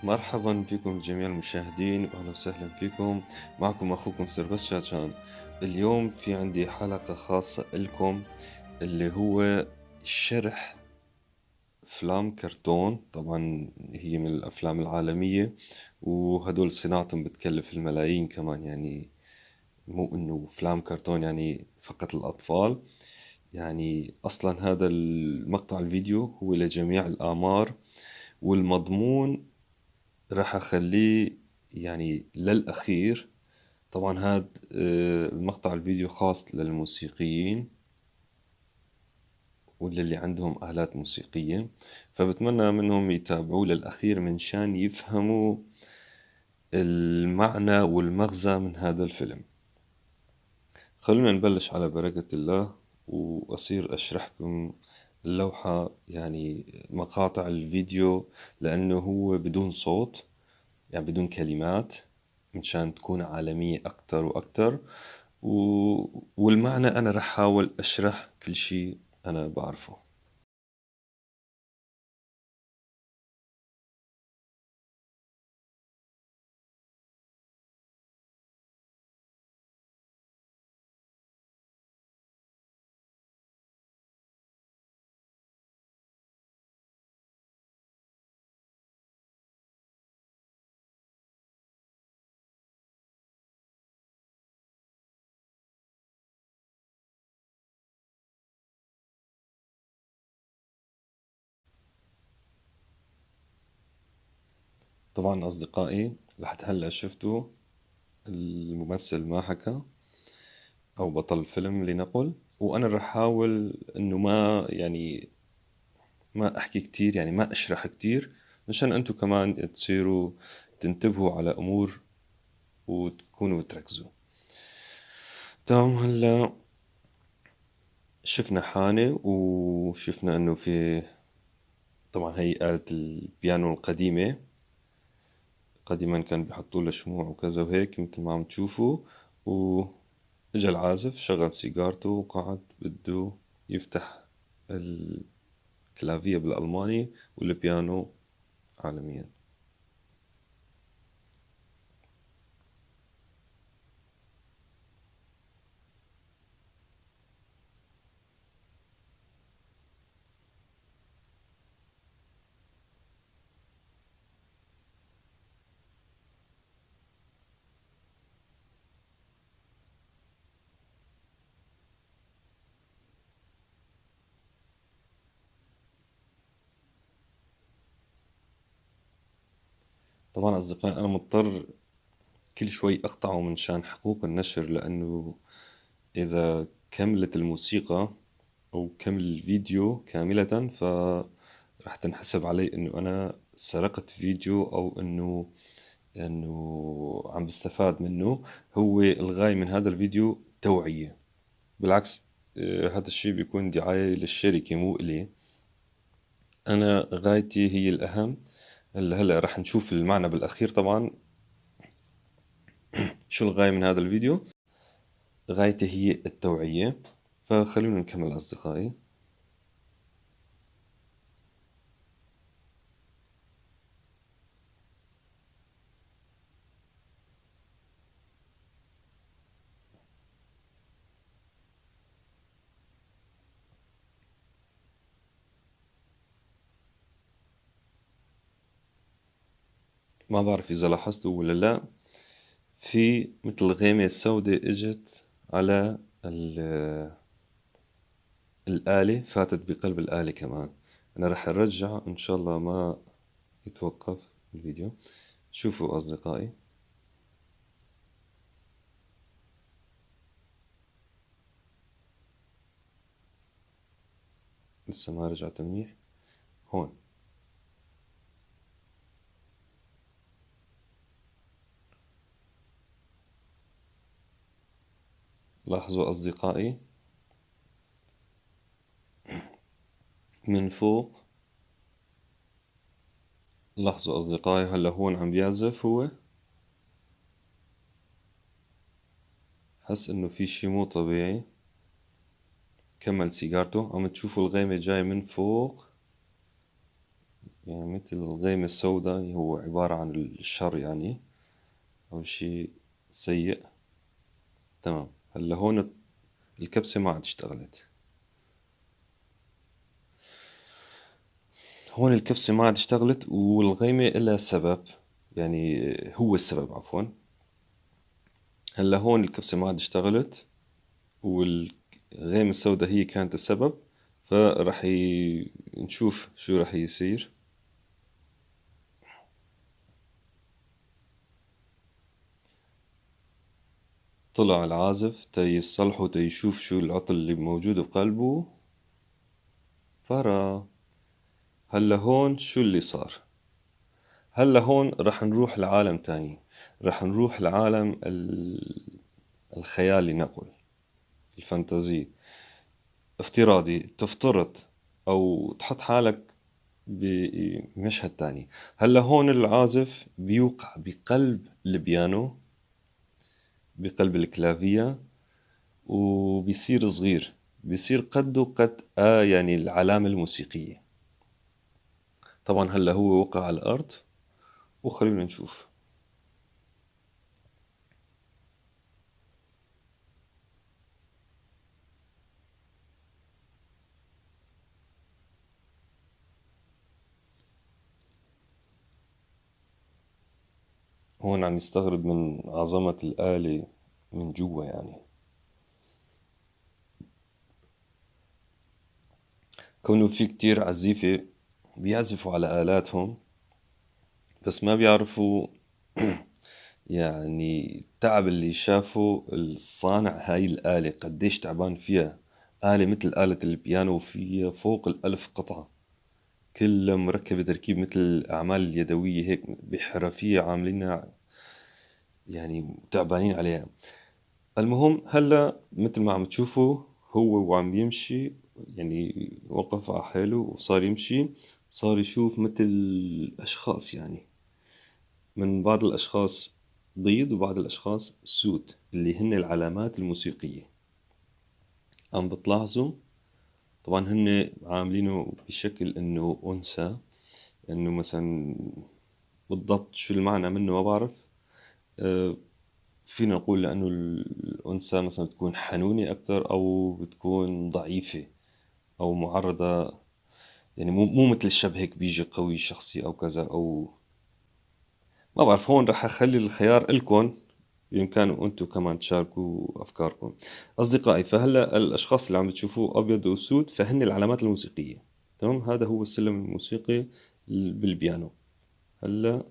مرحبا بكم جميع المشاهدين واهلا وسهلا فيكم. معكم اخوكم سيربس شاتشان. اليوم في عندي حلقة خاصة لكم اللي هو شرح افلام كرتون. طبعا هي من الافلام العالمية، وهدول صناعتهم بتكلف الملايين كمان. يعني مو انه افلام كرتون يعني فقط الاطفال. يعني اصلا هذا المقطع الفيديو هو لجميع الاعمار، والمضمون راح اخليه يعني للاخير. طبعا هذا المقطع الفيديو خاص للموسيقيين وللي عندهم آلات موسيقية، فبتمنى منهم يتابعوه للأخير من شان يفهموا المعنى والمغزى من هذا الفيلم. خلونا نبلش على بركة الله وأصير أشرحكم اللوحة، يعني مقاطع الفيديو، لأنه هو بدون صوت، يعني بدون كلمات، مشان تكون عالمية أكتر وأكتر. والمعنى أنا رح أحاول أشرح كل شيء أنا بعرفه. طبعا أصدقائي لحد هلأ شفتوا الممثل ما حكى، أو بطل الفيلم لنقل. وأنا رح أحاول إنه ما يعني ما أحكي كتير، يعني ما أشرح كتير، مشان أنتوا كمان تصيروا تنتبهوا على أمور وتكونوا بتركزوا. تمام. هلا شفنا حانة وشفنا إنه في، طبعا هي آلة البيانو القديمة. قديما كان بيحطوا له شموع وكذا وهيك مثل ما عم تشوفوا. وإجا العازف شغل سيجارته وقعد بده يفتح الكلافيه بالألماني والبيانو عالميا. طبعا أصدقائي أنا مضطر كل شوي أقطعه من شان حقوق النشر، لأنه إذا كملت الموسيقى أو كمل الفيديو كاملة فرح تنحسب علي إنه أنا سرقت فيديو، أو إنه عم بستفاد منه. هو الغاية من هذا الفيديو توعية، بالعكس. هذا الشيء بيكون دعاية للشركة مو إلي. أنا غايتي هي الأهم. هلا رح نشوف المعنى بالأخير طبعا. شو الغاية من هذا الفيديو؟ غايتي هي التوعية. فخلونا نكمل أصدقائي. ما بعرف إذا لاحظتوا ولا لا، في مثل غيمة سوداء إجت على الآلة، فاتت بقلب الآلة كمان. أنا رح أرجع إن شاء الله ما يتوقف الفيديو. شوفوا أصدقائي. لسه ما رجعت منيح. هون لاحظوا أصدقائي من فوق. لاحظوا أصدقائي هلا هون عم بيعزف هو. حس إنه في شي مو طبيعي. كمل سيجارته. عم تشوفوا الغيمة جاي من فوق يعني مثل الغيمة السوداء، هو عبارة عن الشر يعني، أو شيء سيء. تمام. هلا هون الكبسة ما عاد اشتغلت. هون الكبسة ما عاد اشتغلت، والغيمة إلها سبب، يعني هو السبب عفوا. هلا هون الكبسة ما عاد اشتغلت، والغيمة السوداء هي كانت السبب. فرح نشوف شو رح يصير. طلع العازف يصلحه يشوف شو العطل اللي موجود بقلبه. فرا. هلا هون شو اللي صار؟ هلا هون رح نروح لعالم تاني. رح نروح لعالم الخيال لنقل، الفانتازي. افتراضي تفترض أو تحط حالك بمشهد تاني. هلا هون العازف بيوقع بقلب البيانو، بقلب الكلافية، وبيصير صغير، بيصير قده قد يعني العلامة الموسيقية. طبعا هلا هو وقع على الأرض، وخلينا نشوف. هون عم يستغرب من عظمة الآلة من جوا يعني. كونه في كتير عزيفة بيعزفوا على آلاتهم، بس ما بيعرفوا يعني التعب اللي شافه الصانع هاي الآلة قديش تعبان فيها. آلة مثل آلة البيانو فيها فوق الألف قطعة، كلها مركبة تركيب مثل الأعمال اليدوية هيك بحرفية عاملينها، يعني تعبانين عليها. المهم هلا مثل ما عم تشوفوا، هو وعم يمشي، يعني وقف على حاله وصار يمشي. صار يشوف مثل أشخاص يعني، من بعض الأشخاص بيض وبعض الأشخاص سود، اللي هن العلامات الموسيقية. عم بتلاحظوا؟ طبعا هن عاملينه بشكل انه أنثى، انه مثلا بالضبط شو المعنى منه ما بعرف. أه، فينا نقول لأنه الأنثى مثلا بتكون حنونة أكتر، أو بتكون ضعيفة أو معرضة، يعني مو مثل الشاب هيك بيجي قوي شخصي أو كذا، أو ما بعرف. هون رح أخلي الخيار إلكن، بإمكانكم أنتم كمان تشاركوا أفكاركم. أصدقائي، فهلا الأشخاص اللي عم بتشوفوه أبيض وأسود فهن العلامات الموسيقية. تمام، هذا هو السلم الموسيقي بالبيانو. هلا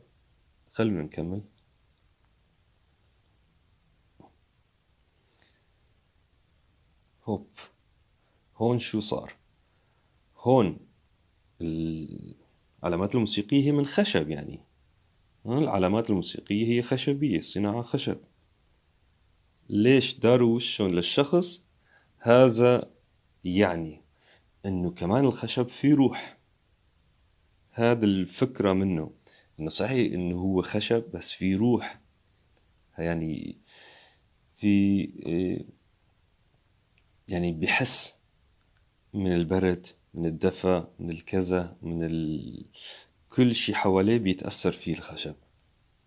خلونا نكمل. هوب. هون شو صار؟ هون العلامات الموسيقية هي من خشب يعني. العلامات الموسيقية هي خشبية، صناعة خشب. ليش داروا وشهم للشخص؟ هذا يعني انه كمان الخشب فيه روح. هذا الفكرة منه، انه صحيح انه هو خشب بس فيه روح. يعني في إيه، يعني بحس من البرد، من الدفى، من الكذا، كل شي حواليه بيتأثر فيه الخشب.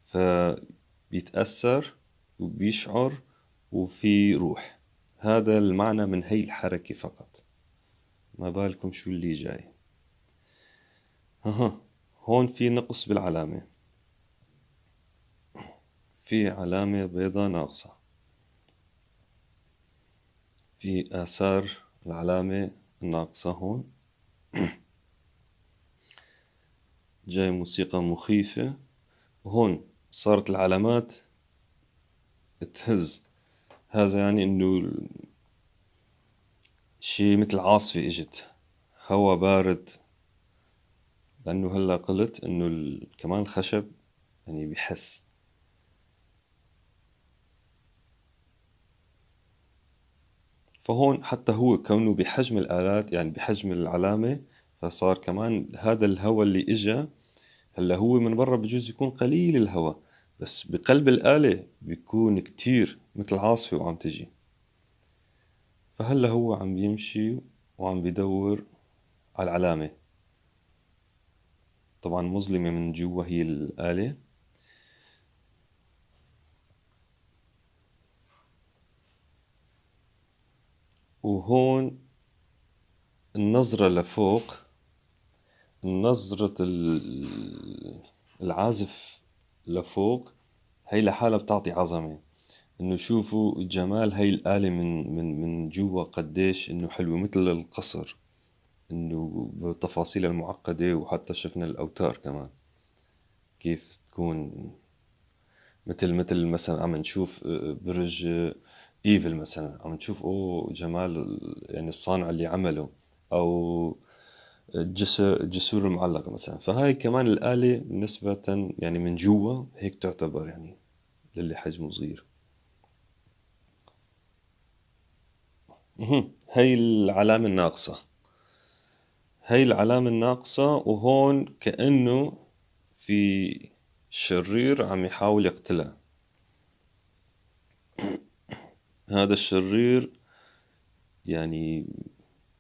فبيتأثر وبيشعر وفي روح. هذا المعنى من هي الحركة فقط. ما بالكم شو اللي جاي. ها، هون في نقص بالعلامة، في علامة بيضة ناقصة، في آثار العلامة الناقصة هون. جاي موسيقى مخيفة، وهون صارت العلامات تهز. هذا يعني انه شي مثل عاصفة اجت، هوا بارد. لأنه هلا قلت إنه كمان الخشب يعني بيحس. فهون حتى هو كونه بحجم الآلات، يعني بحجم العلامة، فصار كمان هذا الهواء اللي إجا. هلا هو من برا بجوز يكون قليل الهواء، بس بقلب الآلة بيكون كتير مثل عاصفة وعم تجي. فهلا هو عم بيمشي وعم بيدور على العلامة. طبعا مظلمة من جوا هي الآلة. وهون النظرة لفوق، نظرة العازف لفوق، هي لحالها بتعطي عظمة. انه شوفوا جمال هي الآلة من جوا قديش انه حلوة، مثل القصر، انه بتفاصيلها المعقدة. وحتى شفنا الأوتار كمان كيف تكون مثل مثلا عم نشوف برج ايفل مثلا، عم نشوف جمال يعني الصانع اللي عمله، او الجسور المعلقة مثلا. فهاي كمان الآلة نسبة يعني من جوا هيك تعتبر يعني للي حجمه صغير. هاي العلامة الناقصة، هاي العلامة الناقصة. وهون كأنه في شرير عم يحاول يقتلها. هذا الشرير يعني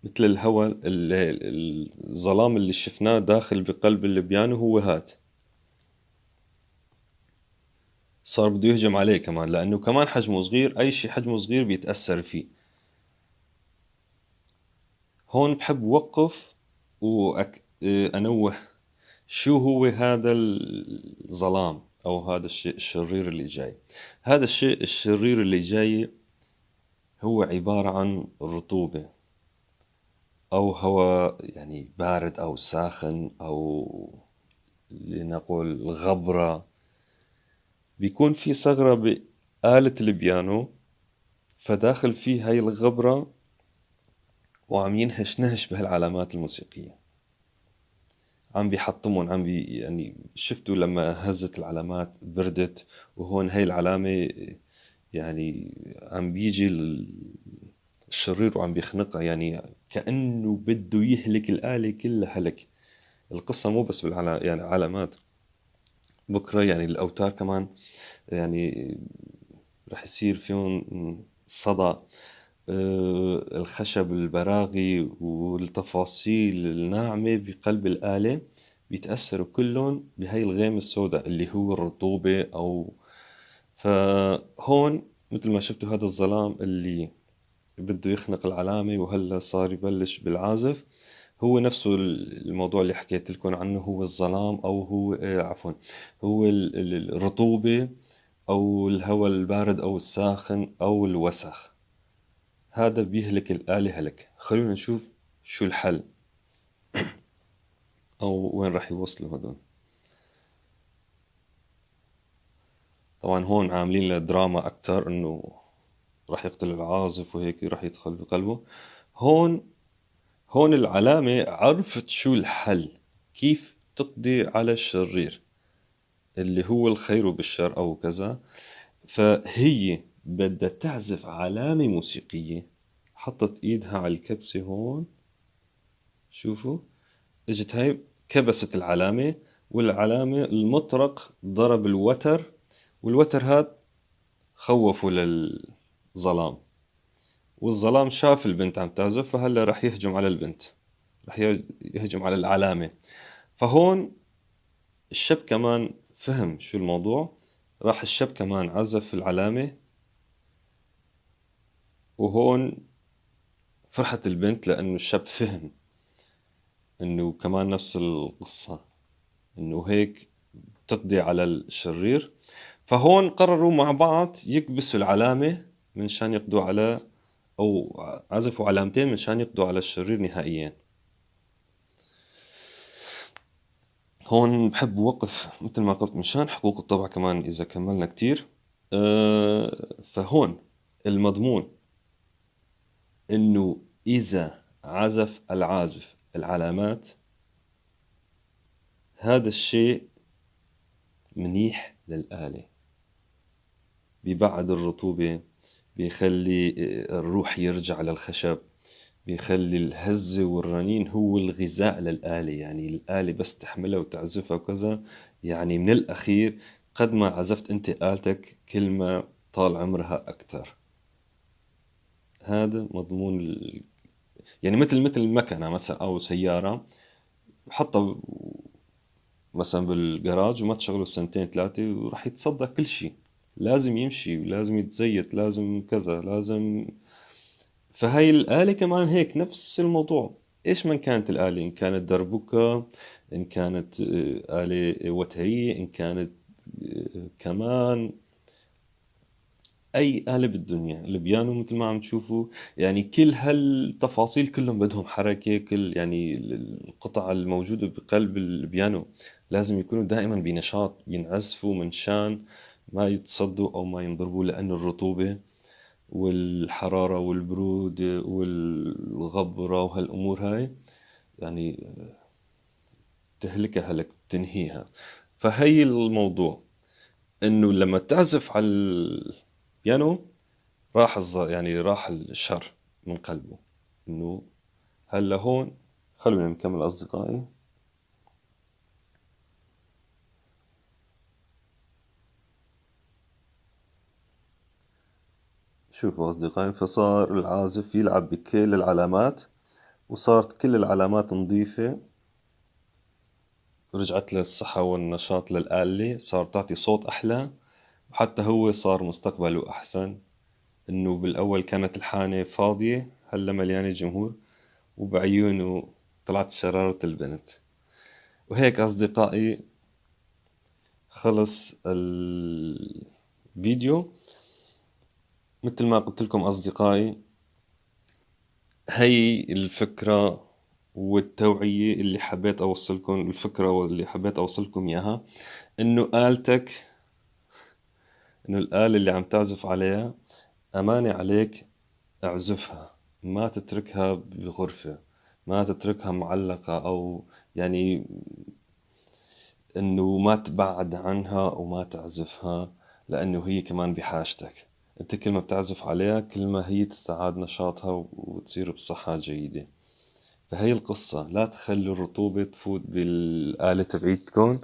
مثل الهواء، الظلام اللي شفناه داخل بقلب البيانو هو هاد. صار بده يهجم عليه كمان، لأنه كمان حجمه صغير، أي شيء حجمه صغير بيتأثر فيه. هون بحب وقف وأنوه شو هو هذا الظلام أو هذا الشيء الشرير اللي جاي. هذا الشيء الشرير اللي جاي هو عبارة عن رطوبة أو هواء يعني بارد أو ساخن، أو لنقول غبرة. بيكون في ثغرة بآلة البيانو، فداخل فيه هاي الغبرة وعم ينهش نهش بهالعلامات الموسيقية، عم بيحطمون، يعني شفتوا لما هزت العلامات بردت، وهون هاي العلامة يعني عم بيجي الشرير وعم بيخنقها، يعني كأنه بده يهلك الآلة كلها هلك. القصة مو بس يعني علامات، بكرة يعني الأوتار كمان يعني رح يصير فيهم صدى. الخشب البراغي والتفاصيل الناعمة بقلب الآلة بيتأثروا كلهم بهاي الغيمة السوداء اللي هو الرطوبة. أو فهون مثل ما شفتوا هذا الظلام اللي بده يخنق العلامة وهلا صار يبلش بالعازف، هو نفسه الموضوع اللي حكيت لكم عنه، هو الظلام أو هو عفوا هو الرطوبة أو الهواء البارد أو الساخن أو الوسخ. هذا بيهلك الآلة هلك. خلونا نشوف شو الحل أو وين راح يوصلوا هذول. طبعا هون عاملين له دراما أكتر، إنه راح يقتل العازف وهيك راح يدخل بقلبه. هون هون العلامة عرفت شو الحل، كيف تقضي على الشرير اللي هو الخير بالشر أو كذا. فهي بدها تعزف علامة موسيقية. حطت إيدها على الكبسة هون، شوفوا، اجت هاي كبست العلامة، والعلامة المطرق ضرب الوتر، والوتر هاد خوفوا للظلام، والظلام شاف البنت عم تعزف، فهلا رح يهجم على البنت، رح يهجم على العلامة. فهون الشاب كمان فهم شو الموضوع، راح الشاب كمان عزف العلامة. وهون فرحت البنت لأنه الشاب فهم إنه كمان نفس القصة، إنه هيك تقضي على الشرير. فهون قرروا مع بعض يكبسوا العلامة من شان يقضوا على، أو عزفوا علامتين من شان يقضوا على الشرير نهائيا. هون بحب وقف مثل ما قلت مشان حقوق الطبع كمان إذا كملنا كتير. فهون المضمون إنه إذا عزف العازف العلامات، هذا الشيء منيح للآلة، بيبعد الرطوبة، بيخلي الروح يرجع للخشب، بيخلي الهزة والرنين هو الغذاء للآلة. يعني الآلة بس تحملها وتعزفها وكذا، يعني من الأخير قد ما عزفت أنت آلتك كل ما طال عمرها أكتر. هذا مضمون يعني مثل مكنة مثلا أو سيارة، حطها مثلا بالجراج وما تشغله سنتين ثلاثة وراح يتصدى كل شيء. لازم يمشي ولازم يتزيت، لازم كذا، لازم. فهاي الآلة كمان هيك نفس الموضوع. إيش من كانت الآلة، إن كانت دربكة، إن كانت آلة وترية، إن كانت كمان أي آلة بالدنيا، البيانو مثل ما عم تشوفوا، يعني كل هالتفاصيل كلهم بدهم حركة. كل يعني القطع الموجودة بقلب البيانو لازم يكونوا دائما بنشاط، ينعزفوا من شان ما يتصدوا أو ما ينضربوا، لأن الرطوبة والحرارة والبرودة والغبرة وهالأمور هاي يعني تهلكها، هلك تنهيها. فهي الموضوع، إنه لما تعزف على البيانو راح يعني راح الشر من قلبه. إنه هلا هون خلونا نكمل أصدقائي. شوفوا أصدقائي، فصار العازف يلعب بكل العلامات، وصارت كل العلامات نظيفة، رجعت له الصحة والنشاط للآلة، صار تعطي صوت أحلى، وحتى هو صار مستقبله أحسن. إنه بالأول كانت الحانة فاضية، هلا مليانة جمهور، وبعيونه طلعت شرارة البنت. وهيك أصدقائي خلص الفيديو. مثل ما قلت لكم أصدقائي، هي الفكرة والتوعية اللي حبيت أوصلكم، الفكرة واللي حبيت أوصلكم إياها. إنه آلتك، إنه الآلة اللي عم تعزف عليها أمانة عليك، اعزفها، ما تتركها بغرفة، ما تتركها معلقة، أو يعني إنه ما تبعد عنها وما تعزفها، لأنه هي كمان بحاجتك. أنت كل ما بتعزف عليها كل ما هي تستعاد نشاطها وتصير بصحة جيدة. فهي القصة، لا تخلوا الرطوبة تفوت بالآلة تبعيتكم،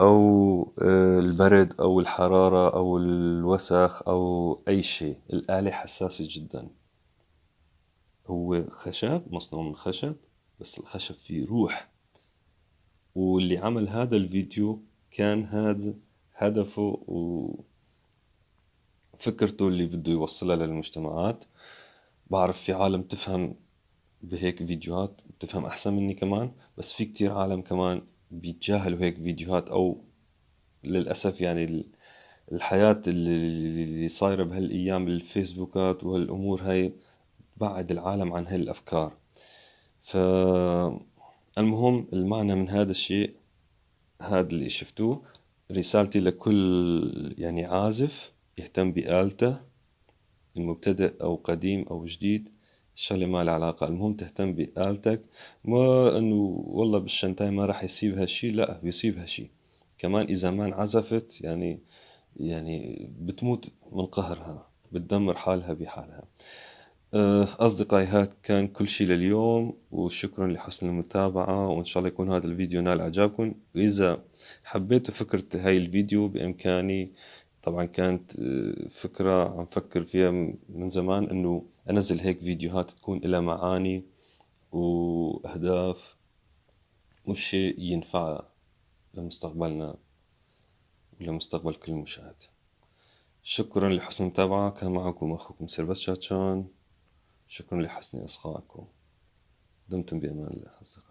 أو البرد أو الحرارة أو الوسخ أو أي شيء. الآلة حساسة جدا. هو خشب، مصنوع من خشب، بس الخشب فيه روح. واللي عمل هذا الفيديو كان هذا هدفه وفكرته اللي بده يوصلها للمجتمعات. بعرف في عالم تفهم بهيك فيديوهات، بتفهم أحسن مني كمان، بس في كتير عالم كمان بيتجاهلوا هيك فيديوهات. أو للأسف يعني الحياة اللي صايرة بهالأيام، الفيسبوكات وهالأمور هاي تبعد العالم عن هاي الأفكار. فالمهم المعنى من هذا الشيء، هذا اللي شفتوه، رسالتي لكل يعني عازف يهتم بآلته، المبتدئ أو قديم أو جديد، الشغلة ما لها علاقة، المهم تهتم بآلتك. ما إنه والله بالشنتاي ما راح يصيب هالشي، لا بيصيب هالشي كمان. إذا ما انعزفت يعني بتموت من قهرها، بتدمر حالها بحالها. أصدقائي، هاد كان كل شي لليوم، وشكرا لحسن المتابعة، وإن شاء الله يكون هذا الفيديو نال إعجابكم. وإذا حبيتوا فكرة هاي الفيديو بإمكاني، طبعا كانت فكرة عم فكر فيها من زمان، إنه أنزل هيك فيديوهات تكون لها معاني وأهداف وشيء ينفع لمستقبلنا ولمستقبل كل مشاهد. شكرا لحسن المتابعة. كان معكم أخوكم سيرفس شاتشان. شكرا لحسن إصغائكم. دمتم بأمان الله أصدقائي.